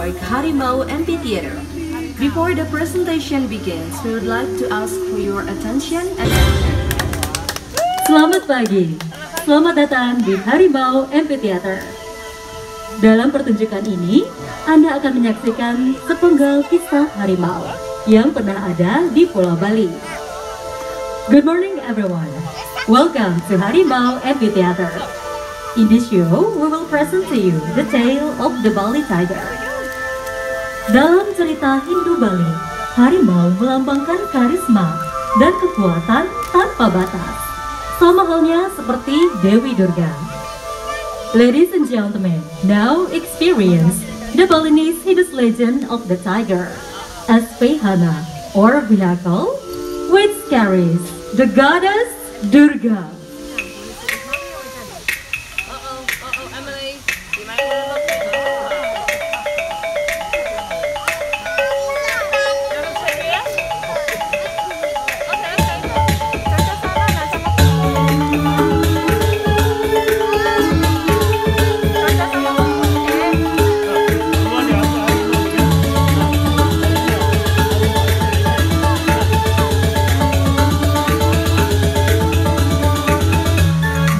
Park Harimau Amphitheater. Before the presentation begins, we would like to ask for your attention and Selamat pagi, selamat datang di Harimau Amphitheater. Dalam pertunjukan ini, Anda akan menyaksikan sepenggal kisah harimau yang pernah ada di Pulau Bali. Good morning everyone, welcome to Harimau Amphitheater. In this show, we will present to you the tale of the Bali Tiger. Dalam cerita Hindu Bali, harimau melambangkan karisma dan kekuatan tanpa batas, sama halnya seperti Dewi Durga. Ladies and gentlemen, now experience the Balinese Hindu legend of the tiger as Pehana or vehicle which carries the goddess Durga.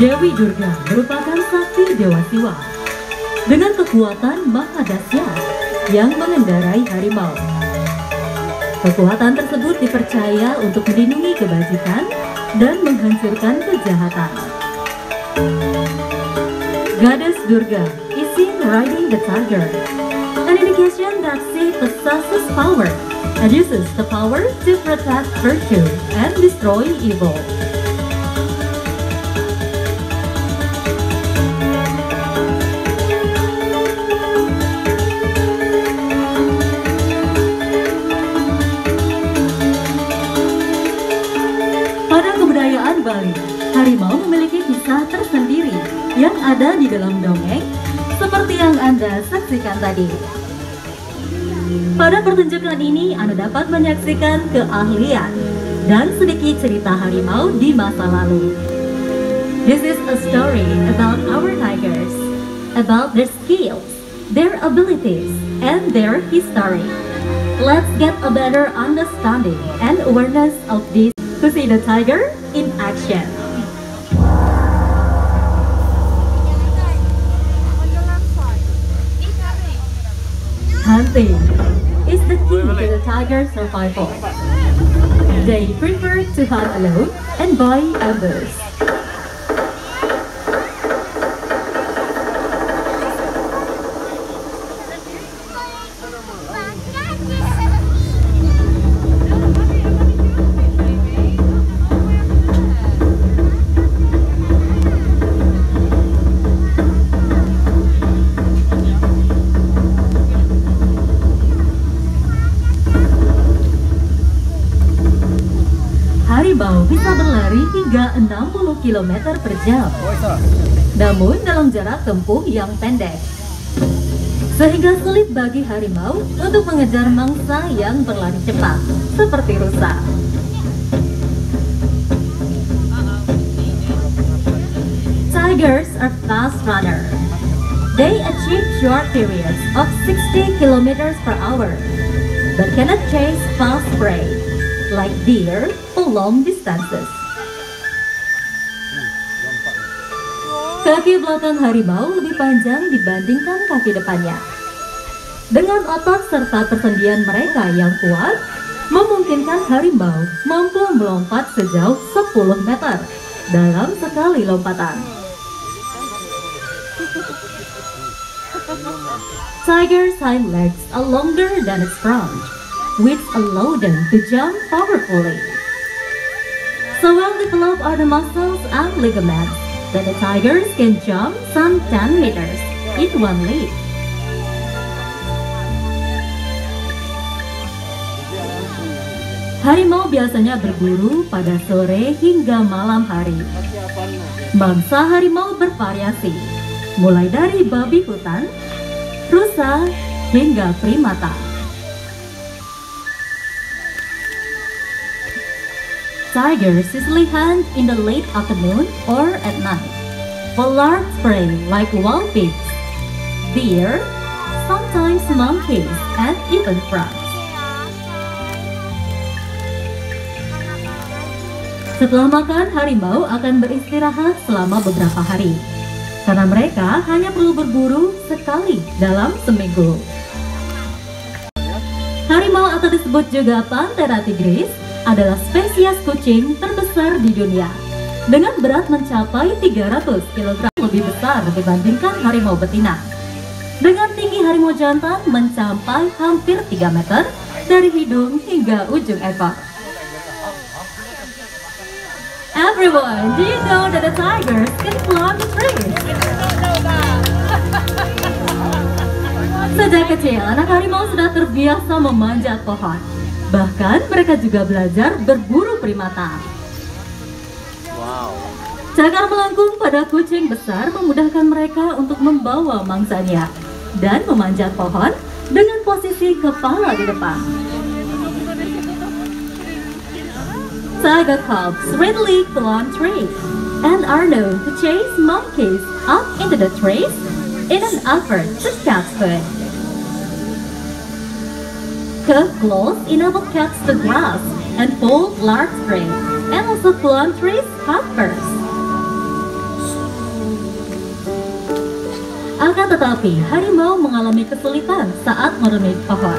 Dewi Durga merupakan sakti Dewa Siwa dengan kekuatan maha dahsyat yang mengendarai harimau. Kekuatan tersebut dipercaya untuk melindungi kebajikan dan menghancurkan kejahatan. Goddess Durga is seen riding the tiger, an indication that she possesses power and uses the power to protect virtue and destroy evil. Bali, harimau memiliki kisah tersendiri yang ada di dalam dongeng seperti yang Anda saksikan tadi. Pada pertunjukan ini Anda dapat menyaksikan keahlian dan sedikit cerita harimau di masa lalu. This is a story about our tigers, about their skills, their abilities, and their history. Let's get a better understanding and awareness of this to see the tiger in action. Hunting is the key to the tiger's survival. They prefer to hunt alone and by ambush. Harimau bisa berlari hingga 60 km per jam, namun dalam jarak tempuh yang pendek, sehingga sulit bagi harimau untuk mengejar mangsa yang berlari cepat, seperti rusa. Tigers are fast runners. They achieve short periods of 60 km per hour, but cannot chase fast prey like deer for long distances. Kaki belakang harimau lebih panjang dibandingkan kaki depannya. Dengan otot serta persendian mereka yang kuat, memungkinkan harimau mampu melompat sejauh 10 meter dalam sekali lompatan. Tiger's hind legs are longer than its front, which allow them to jump powerfully. So well developed are the muscles and ligaments that the tigers can jump some 10 meters in one leap. Harimau biasanya berburu pada sore hingga malam hari. Mangsa harimau bervariasi, mulai dari babi hutan, rusa, hingga primata. Tigers usually hunt in the late afternoon or at night for large prey like wild pigs, deer, sometimes monkeys, and even frogs. Setelah makan, harimau akan beristirahat selama beberapa hari, karena mereka hanya perlu berburu sekali dalam seminggu. Harimau atau disebut juga Panthera tigris adalah spesies kucing terbesar di dunia, dengan berat mencapai 300 kg, lebih besar dibandingkan harimau betina. Dengan tinggi harimau jantan mencapai hampir 3 meter dari hidung hingga ujung ekor. Everyone, do you know that the tigers can climb trees? Sejak kecil, anak harimau sudah terbiasa memanjat pohon. Bahkan mereka juga belajar berburu primata. Cakar melengkung pada kucing besar memudahkan mereka untuk membawa mangsanya dan memanjat pohon dengan posisi kepala di depan. Tiger cubs readily climb trees and are known to chase monkeys up into the trees in an effort to catch food. Curved claws enable cats to grasp and pull large prey, and also climb trees headfirst. Akan tetapi, harimau mengalami kesulitan saat meremik pohon.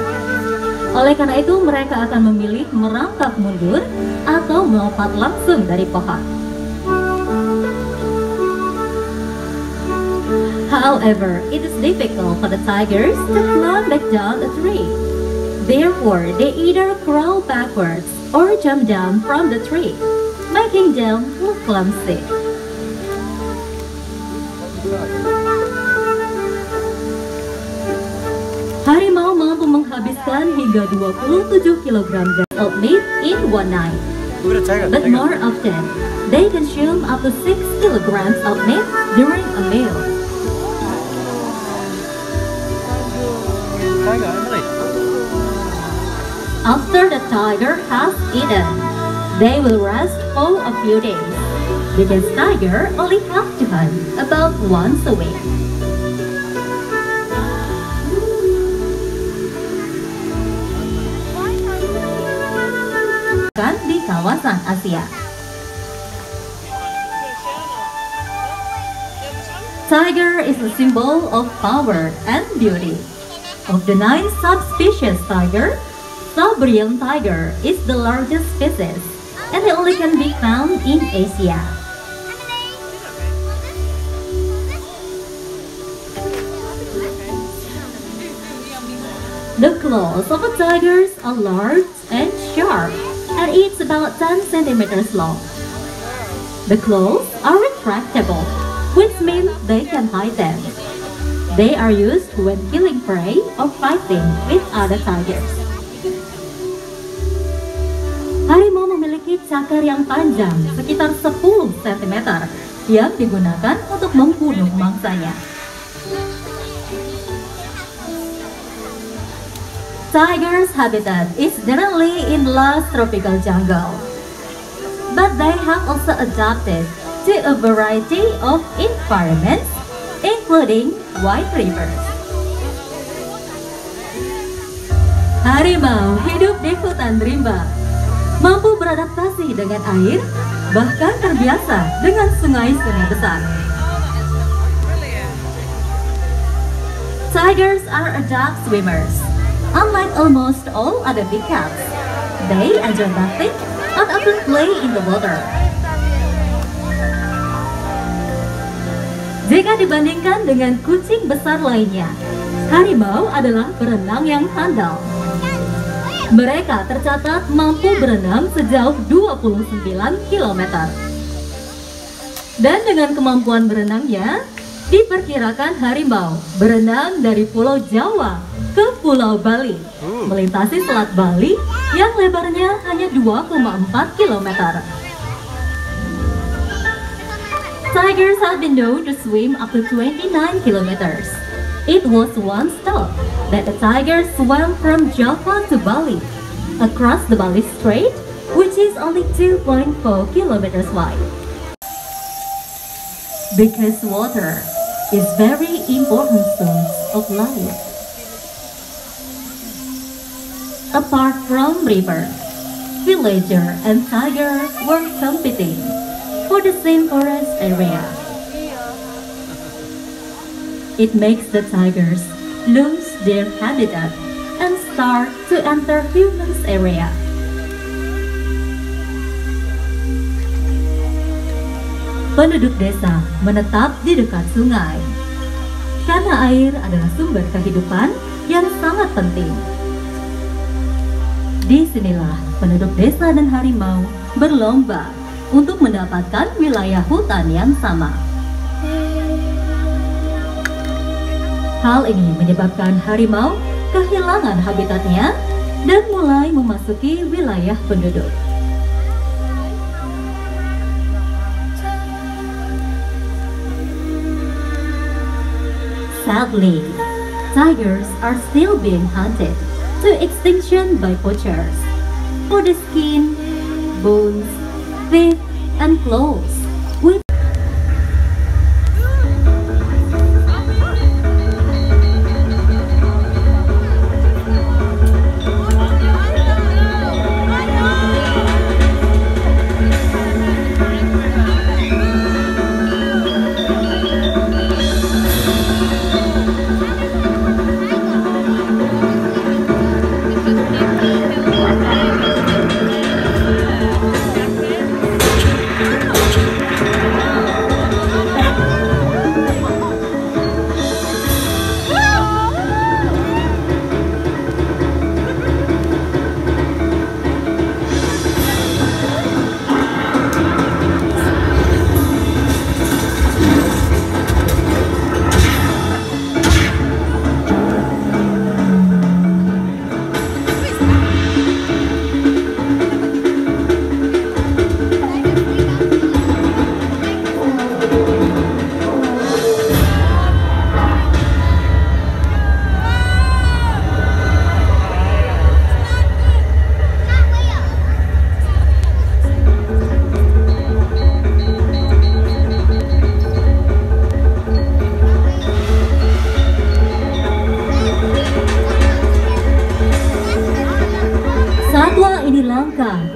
Oleh karena itu, mereka akan memilih merangkak mundur atau melompat langsung dari pohon. However, it is difficult for the tigers to climb back down a tree. Therefore, they either crawl backwards or jump down from the tree, making them look clumsy. Harimau mampu menghabiskan hingga 27 kg of meat in one night. But more often, they consume up to 6 kg of meat during a meal. After the tiger has eaten, they will rest for a few days, because tiger only have to hunt about once a week. Di kawasan Asia, tiger is a symbol of power and beauty. Of the 9 subspecies tiger, Siberian tiger is the largest species, and it only can be found in Asia. The claws of a tiger are large and sharp, and it's about 10 centimeters long. The claws are retractable, which means they can hide them. They are used when killing prey or fighting with other tigers. Harimau memiliki cakar yang panjang sekitar 10 cm yang digunakan untuk membunuh mangsanya. Tigers' habitat is generally in lush tropical jungle, but they have also adapted to a variety of environments, including wide rivers. Harimau hidup di hutan rimba, mampu beradaptasi dengan air, bahkan terbiasa dengan sungai-sungai besar. Tigers are adept swimmers. Unlike almost all other big cats, they enjoy bathing and often play in the water. Jika dibandingkan dengan kucing besar lainnya, harimau adalah berenang yang handal. Mereka tercatat mampu berenang sejauh 29 km. Dan dengan kemampuan berenangnya, diperkirakan harimau berenang dari Pulau Jawa ke Pulau Bali, melintasi Selat Bali yang lebarnya hanya 2,4 km. Tigers have been known to swim up to 29 kilometers. It was once thought that the tigers swam from Java to Bali, across the Bali Strait, which is only 2.4 kilometers wide. Because water is very important source of life, apart from river, villager and tiger were competing for the same forest area. It makes the tigers lose their habitat and start to enter humans' area. Penduduk desa menetap di dekat sungai, karena air adalah sumber kehidupan yang sangat penting. Disinilah penduduk desa dan harimau berlomba untuk mendapatkan wilayah hutan yang sama. Hal ini menyebabkan harimau kehilangan habitatnya dan mulai memasuki wilayah penduduk. Sadly, tigers are still being hunted to extinction by poachers for the skin, bones, teeth, and claws.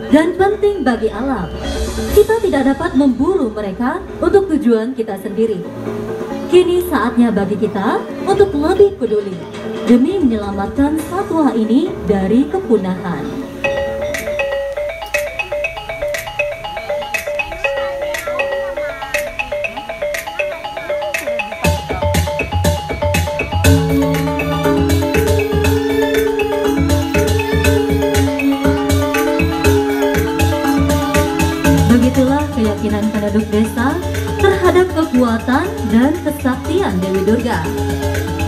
Dan penting bagi alam. Kita tidak dapat memburu mereka untuk tujuan kita sendiri. Kini saatnya bagi kita untuk lebih peduli demi menyelamatkan satwa ini dari kepunahan. Begitulah keyakinan penduduk desa terhadap kekuatan dan kesaktian Dewi Durga.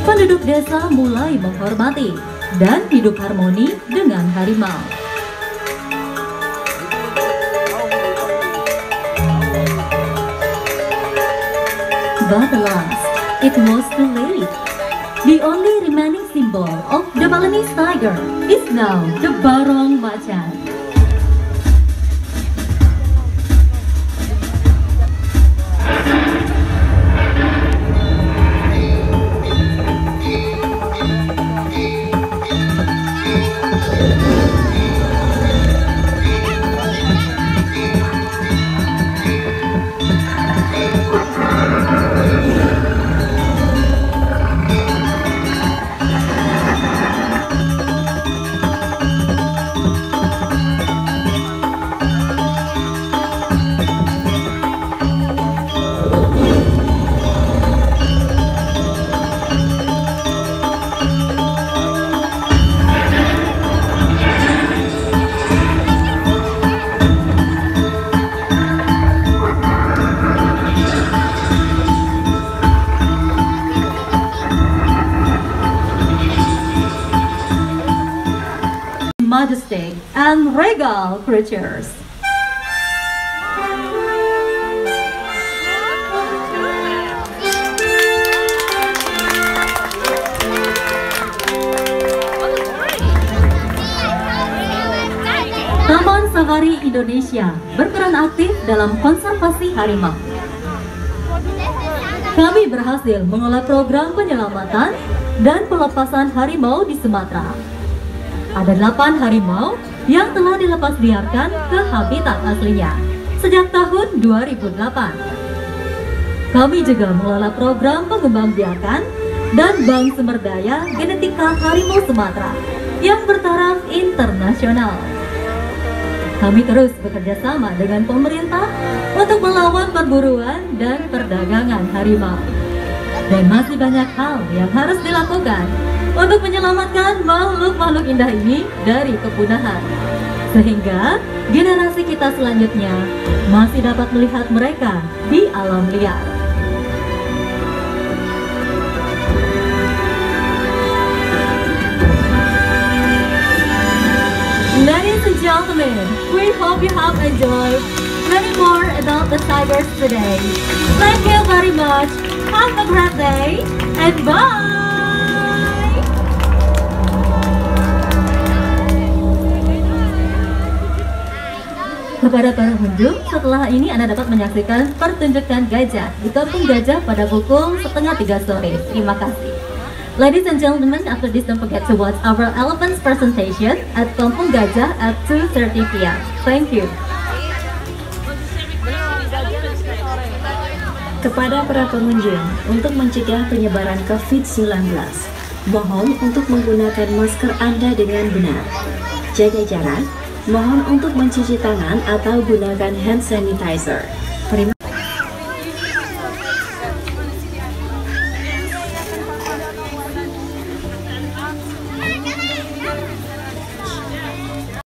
Penduduk desa mulai menghormati dan hidup harmoni dengan harimau. But alas, it was too late. The only remaining symbol of the Balinese tiger is now the Barong Macan. Majestic and regal creatures. Taman Safari Indonesia berperan aktif dalam konservasi harimau. Kami berhasil mengelola program penyelamatan dan pelepasan harimau di Sumatera. ada 8 harimau yang telah dilepas liarkan ke habitat aslinya sejak tahun 2008. Kami juga mengelola program pengembangbiakan dan Bank Sumber Daya Genetika Harimau Sumatera yang bertaraf internasional. Kami terus bekerja sama dengan pemerintah untuk melawan perburuan dan perdagangan harimau. Dan masih banyak hal yang harus dilakukan untuk menyelamatkan makhluk-makhluk indah ini dari kepunahan, sehingga generasi kita selanjutnya masih dapat melihat mereka di alam liar. Ladies and gentlemen, we hope you have enjoyed learning more about the tigers today. Thank you very much. Have a great day and bye! Kepada para pengunjung, setelah ini Anda dapat menyaksikan pertunjukan gajah di Kampung Gajah pada pukul 2:30 sore. Terima kasih. Ladies and gentlemen, after this don't forget to watch our elephants presentation at Kampung Gajah at 2:30 p.m. Thank you. Kepada para pengunjung, untuk mencegah penyebaran COVID-19, mohon untuk menggunakan masker Anda dengan benar. Jaga jarak, mohon untuk mencuci tangan atau gunakan hand sanitizer.